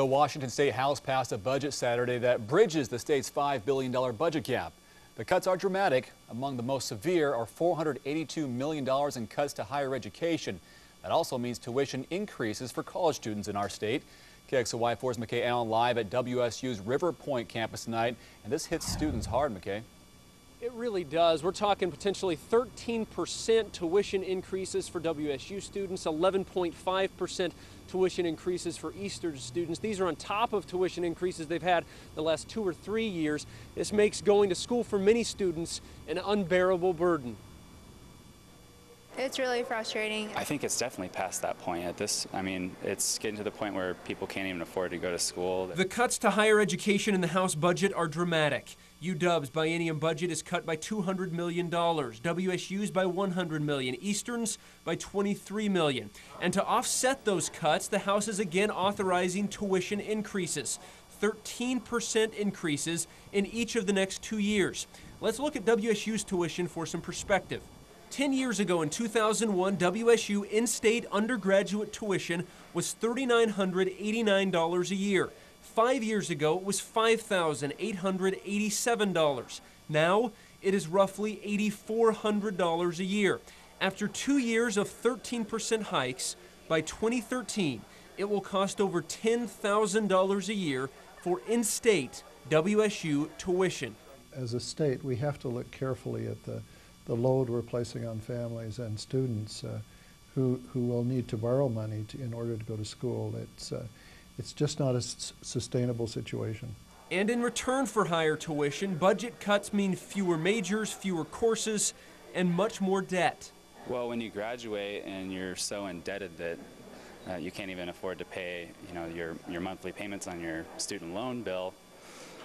The Washington State House passed a budget Saturday that bridges the state's $5 billion budget gap. The cuts are dramatic. Among the most severe are $482 million in cuts to higher education. That also means tuition increases for college students in our state. KXLY4's McKay Allen live at WSU's River Point campus tonight, and this hits students hard, McKay. It really does. We're talking potentially 13% tuition increases for WSU students, 11.5% tuition increases for Eastern students. These are on top of tuition increases they've had the last 2 or 3 years. This makes going to school for many students an unbearable burden. It's really frustrating. I think it's definitely past that point at this. I mean, it's getting to the point where people can't even afford to go to school. The cuts to higher education in the House budget are dramatic. UW's biennium budget is cut by $200 million, WSU's by $100 million, Eastern's by $23 million. And to offset those cuts, the House is again authorizing tuition increases, 13% increases in each of the next 2 years. Let's look at WSU's tuition for some perspective. 10 years ago in 2001, WSU in-state undergraduate tuition was $3,989 a year. 5 years ago, it was $5,887. Now, it is roughly $8,400 a year. After 2 years of 13% hikes, by 2013, it will cost over $10,000 a year for in-state WSU tuition. As a state, we have to look carefully at the load we're placing on families and students who will need to borrow money in order to go to school. It's just not a sustainable situation. And in return for higher tuition, budget cuts mean fewer majors, fewer courses, and much more debt. Well, when you graduate and you're so indebted that you can't even afford to pay, your monthly payments on your student loan bill,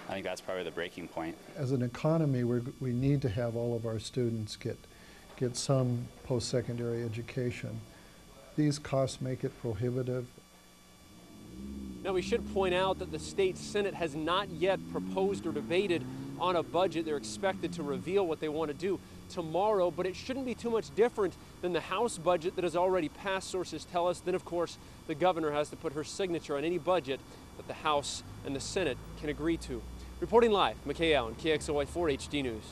I think that's probably the breaking point. As an economy, we need to have all of our students get some post-secondary education. These costs make it prohibitive. Now, we should point out that the state Senate has not yet proposed or debated on a budget. They're expected to reveal what they want to do tomorrow, but it shouldn't be too much different than the House budget that has already passed, sources tell us. Then, of course, the governor has to put her signature on any budget that the House and the Senate can agree to. Reporting live, McKay Allen, KXLY4 HD News.